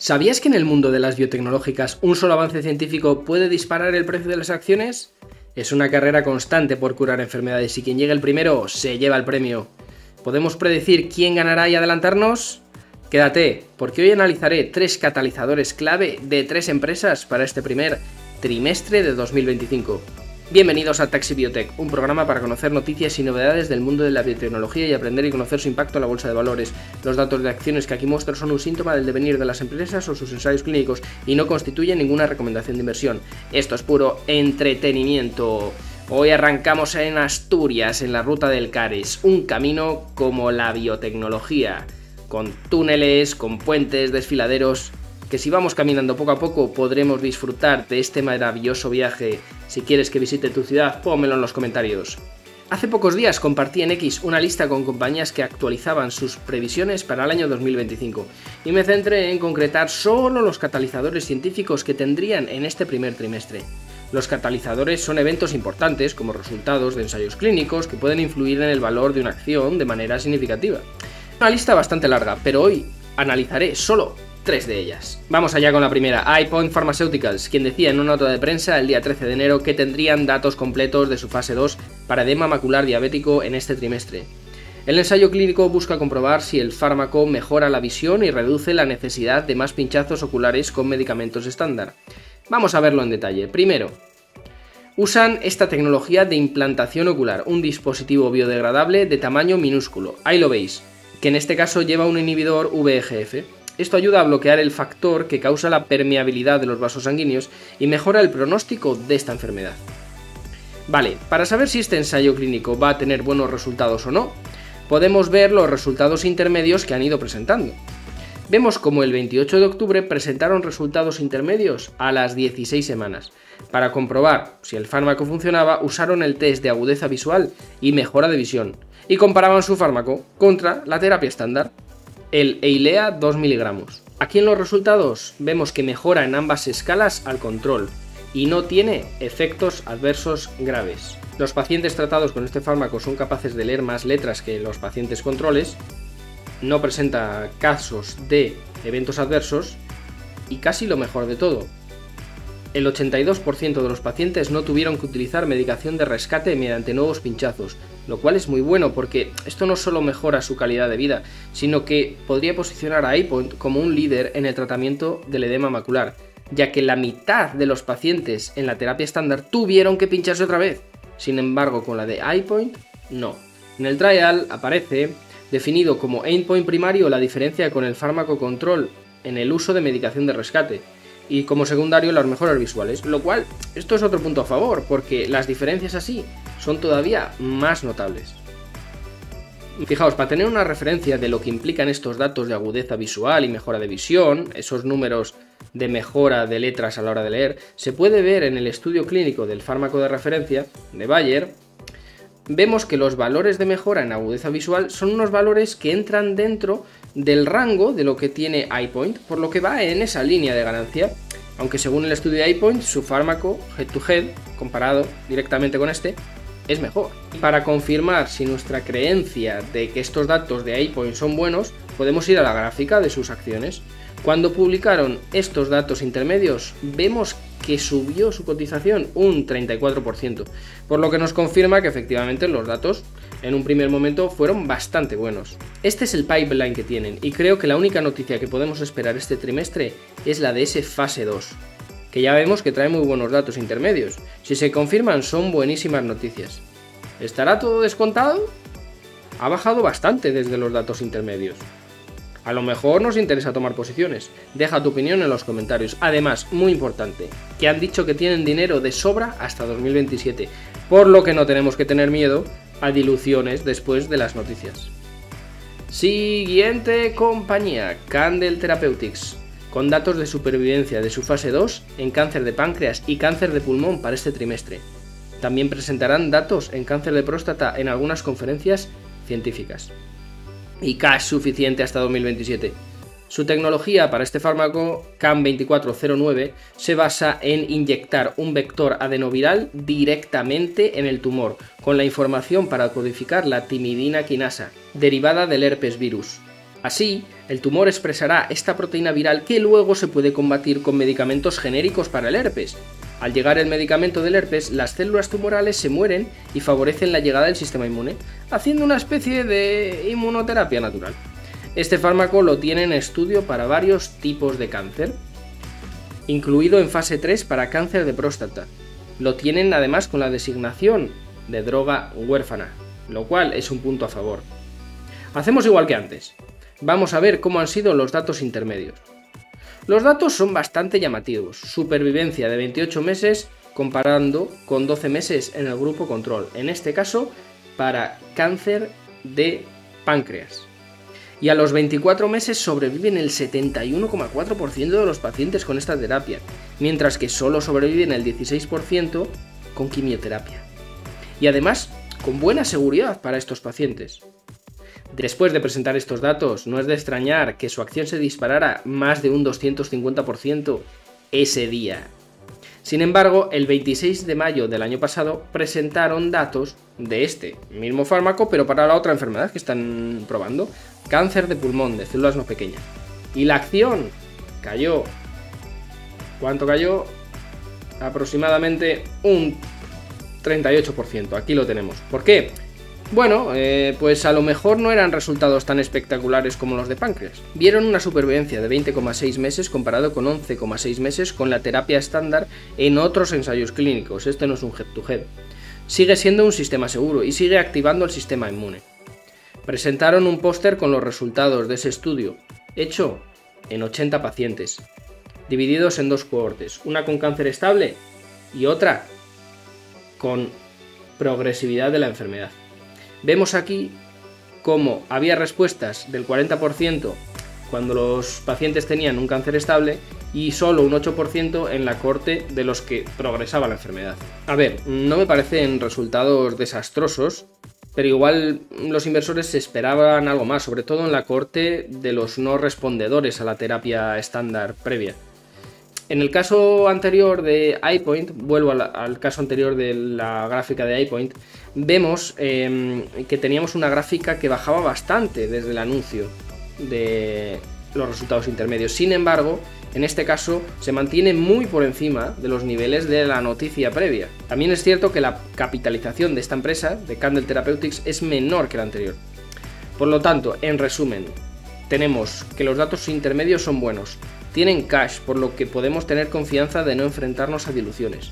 ¿Sabías que en el mundo de las biotecnológicas un solo avance científico puede disparar el precio de las acciones? Es una carrera constante por curar enfermedades y quien llegue el primero se lleva el premio. ¿Podemos predecir quién ganará y adelantarnos? Quédate, porque hoy analizaré 3 catalizadores clave de 3 empresas para este primer trimestre de 2025. Bienvenidos a Taxi Biotech, un programa para conocer noticias y novedades del mundo de la biotecnología y aprender y conocer su impacto en la bolsa de valores. Los datos de acciones que aquí muestro son un síntoma del devenir de las empresas o sus ensayos clínicos y no constituyen ninguna recomendación de inversión. Esto es puro entretenimiento. Hoy arrancamos en Asturias, en la ruta del Cares, un camino como la biotecnología, con túneles, con puentes, desfiladeros, que si vamos caminando poco a poco podremos disfrutar de este maravilloso viaje. Si quieres que visite tu ciudad, pónmelo en los comentarios. Hace pocos días compartí en X una lista con compañías que actualizaban sus previsiones para el año 2025 y me centré en concretar solo los catalizadores científicos que tendrían en este primer trimestre. Los catalizadores son eventos importantes como resultados de ensayos clínicos que pueden influir en el valor de una acción de manera significativa. Una lista bastante larga, pero hoy analizaré solo 3 de ellas. Vamos allá con la primera, EyePoint Pharmaceuticals, quien decía en una nota de prensa el día 13 de enero que tendrían datos completos de su fase 2 para edema macular diabético en este trimestre. El ensayo clínico busca comprobar si el fármaco mejora la visión y reduce la necesidad de más pinchazos oculares con medicamentos estándar. Vamos a verlo en detalle. Primero, usan esta tecnología de implantación ocular, un dispositivo biodegradable de tamaño minúsculo, ahí lo veis, que en este caso lleva un inhibidor VEGF. Esto ayuda a bloquear el factor que causa la permeabilidad de los vasos sanguíneos y mejora el pronóstico de esta enfermedad. Vale, para saber si este ensayo clínico va a tener buenos resultados o no, podemos ver los resultados intermedios que han ido presentando. Vemos como el 28 de octubre presentaron resultados intermedios a las 16 semanas. Para comprobar si el fármaco funcionaba, usaron el test de agudeza visual y mejora de visión, y comparaban su fármaco contra la terapia estándar, el Eylea 2 mg. Aquí en los resultados vemos que mejora en ambas escalas al control y no tiene efectos adversos graves. Los pacientes tratados con este fármaco son capaces de leer más letras que los pacientes controles, no presenta casos de eventos adversos y casi lo mejor de todo, el 82% de los pacientes no tuvieron que utilizar medicación de rescate mediante nuevos pinchazos, lo cual es muy bueno porque esto no solo mejora su calidad de vida, sino que podría posicionar a EyePoint como un líder en el tratamiento del edema macular, ya que la mitad de los pacientes en la terapia estándar tuvieron que pincharse otra vez. Sin embargo, con la de EyePoint, no. En el trial aparece definido como endpoint primario la diferencia con el fármaco control en el uso de medicación de rescate, y como secundario las mejoras visuales, lo cual esto es otro punto a favor, porque las diferencias así son todavía más notables. Fijaos, para tener una referencia de lo que implican estos datos de agudeza visual y mejora de visión, esos números de mejora de letras a la hora de leer, se puede ver en el estudio clínico del fármaco de referencia de Bayer. Vemos que los valores de mejora en agudeza visual son unos valores que entran dentro del rango de lo que tiene EyePoint, por lo que va en esa línea de ganancia, aunque según el estudio de EyePoint, su fármaco head to head, comparado directamente con este, es mejor. Para confirmar si nuestra creencia de que estos datos de EyePoint son buenos, podemos ir a la gráfica de sus acciones. Cuando publicaron estos datos intermedios, vemos que subió su cotización un 34%, por lo que nos confirma que efectivamente los datos en un primer momento fueron bastante buenos. Este es el pipeline que tienen y creo que la única noticia que podemos esperar este trimestre es la de ese fase 2, que ya vemos que trae muy buenos datos intermedios. Si se confirman son buenísimas noticias. ¿Estará todo descontado? Ha bajado bastante desde los datos intermedios. A lo mejor nos interesa tomar posiciones. Deja tu opinión en los comentarios. Además, muy importante, que han dicho que tienen dinero de sobra hasta 2027, por lo que no tenemos que tener miedo a diluciones después de las noticias. Siguiente compañía, Candel Therapeutics, con datos de supervivencia de su fase 2 en cáncer de páncreas y cáncer de pulmón para este trimestre. También presentarán datos en cáncer de próstata en algunas conferencias científicas. Y cash suficiente hasta 2027. Su tecnología para este fármaco, CAM2409, se basa en inyectar un vector adenoviral directamente en el tumor, con la información para codificar la timidina quinasa, derivada del herpes virus. Así, el tumor expresará esta proteína viral que luego se puede combatir con medicamentos genéricos para el herpes. Al llegar el medicamento del herpes, las células tumorales se mueren y favorecen la llegada del sistema inmune, haciendo una especie de inmunoterapia natural. Este fármaco lo tiene en estudio para varios tipos de cáncer, incluido en fase 3 para cáncer de próstata. Lo tienen además con la designación de droga huérfana, lo cual es un punto a favor. Hacemos igual que antes. Vamos a ver cómo han sido los datos intermedios. Los datos son bastante llamativos. Supervivencia de 28 meses comparando con 12 meses en el grupo control, en este caso para cáncer de páncreas. Y a los 24 meses sobreviven el 71,4% de los pacientes con esta terapia, mientras que solo sobreviven el 16% con quimioterapia. Y además, con buena seguridad para estos pacientes. Después de presentar estos datos, no es de extrañar que su acción se disparara más de un 250% ese día. Sin embargo, el 26 de mayo del año pasado presentaron datos de este mismo fármaco, pero para la otra enfermedad que están probando, cáncer de pulmón de células no pequeñas. Y la acción cayó. ¿Cuánto cayó? Aproximadamente un 38%. Aquí lo tenemos. ¿Por qué? Bueno, pues a lo mejor no eran resultados tan espectaculares como los de páncreas. Vieron una supervivencia de 20,6 meses comparado con 11,6 meses con la terapia estándar en otros ensayos clínicos. Este no es un head-to-head. Sigue siendo un sistema seguro y sigue activando el sistema inmune. Presentaron un póster con los resultados de ese estudio, hecho en 80 pacientes, divididos en dos cohortes, una con cáncer estable y otra con progresividad de la enfermedad. Vemos aquí cómo había respuestas del 40% cuando los pacientes tenían un cáncer estable y solo un 8% en la cohorte de los que progresaba la enfermedad. A ver, no me parecen resultados desastrosos, pero igual los inversores se esperaban algo más, sobre todo en la cohorte de los no respondedores a la terapia estándar previa. En el caso anterior de iPoint, vuelvo al caso anterior de la gráfica de iPoint, vemos que teníamos una gráfica que bajaba bastante desde el anuncio de los resultados intermedios. Sin embargo, en este caso se mantiene muy por encima de los niveles de la noticia previa. También es cierto que la capitalización de esta empresa, de Candel Therapeutics, es menor que la anterior. Por lo tanto, en resumen, tenemos que los datos intermedios son buenos. Tienen cash, por lo que podemos tener confianza de no enfrentarnos a diluciones.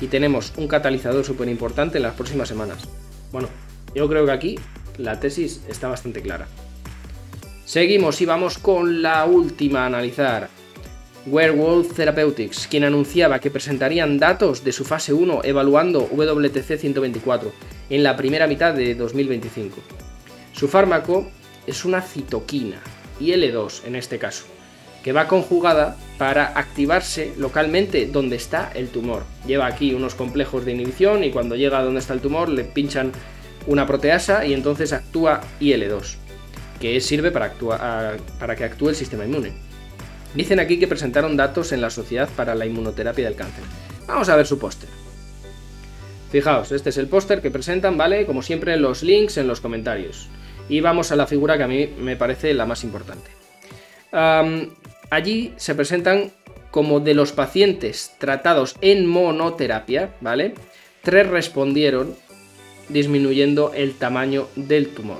Y tenemos un catalizador súper importante en las próximas semanas. Bueno, yo creo que aquí la tesis está bastante clara. Seguimos y vamos con la última a analizar. Werewolf Therapeutics, quien anunciaba que presentarían datos de su fase 1 evaluando WTC-124 en la primera mitad de 2025. Su fármaco es una citoquina, IL-2 en este caso, que va conjugada para activarse localmente donde está el tumor. Lleva aquí unos complejos de inhibición y cuando llega a donde está el tumor le pinchan una proteasa y entonces actúa IL-2, que sirve para que actúe el sistema inmune. Dicen aquí que presentaron datos en la Sociedad para la Inmunoterapia del Cáncer. Vamos a ver su póster. Fijaos, este es el póster que presentan, ¿vale? Como siempre, los links en los comentarios. Y vamos a la figura que a mí me parece la más importante. Allí se presentan como de los pacientes tratados en monoterapia, ¿vale? 3 respondieron disminuyendo el tamaño del tumor.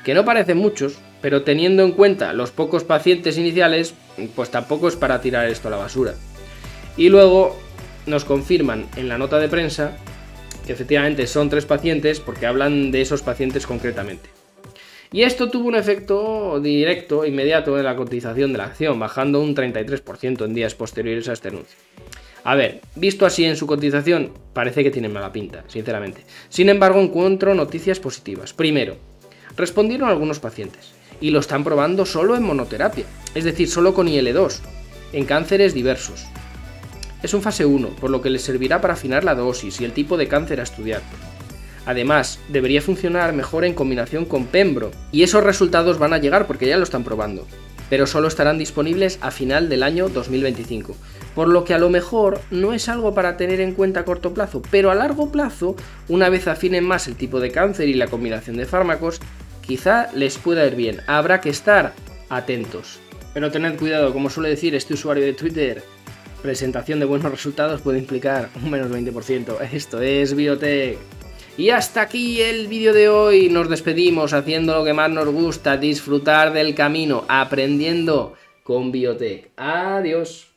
Que no parecen muchos, pero teniendo en cuenta los pocos pacientes iniciales, pues tampoco es para tirar esto a la basura. Y luego nos confirman en la nota de prensa que efectivamente son 3 pacientes porque hablan de esos pacientes concretamente. Y esto tuvo un efecto directo, inmediato en la cotización de la acción, bajando un 33% en días posteriores a este anuncio. A ver, visto así en su cotización, parece que tiene mala pinta, sinceramente. Sin embargo, encuentro noticias positivas. Primero, respondieron algunos pacientes y lo están probando solo en monoterapia, es decir, solo con IL-2, en cánceres diversos. Es un fase 1, por lo que les servirá para afinar la dosis y el tipo de cáncer a estudiar. Además, debería funcionar mejor en combinación con Pembro, y esos resultados van a llegar porque ya lo están probando, pero solo estarán disponibles a final del año 2025, por lo que a lo mejor no es algo para tener en cuenta a corto plazo, pero a largo plazo, una vez afinen más el tipo de cáncer y la combinación de fármacos, quizá les pueda ir bien. Habrá que estar atentos. Pero tened cuidado, como suele decir este usuario de Twitter, presentación de buenos resultados puede implicar un menos 20%. Esto es Biotech. Y hasta aquí el vídeo de hoy. Nos despedimos haciendo lo que más nos gusta, disfrutar del camino, aprendiendo con Biotech. Adiós.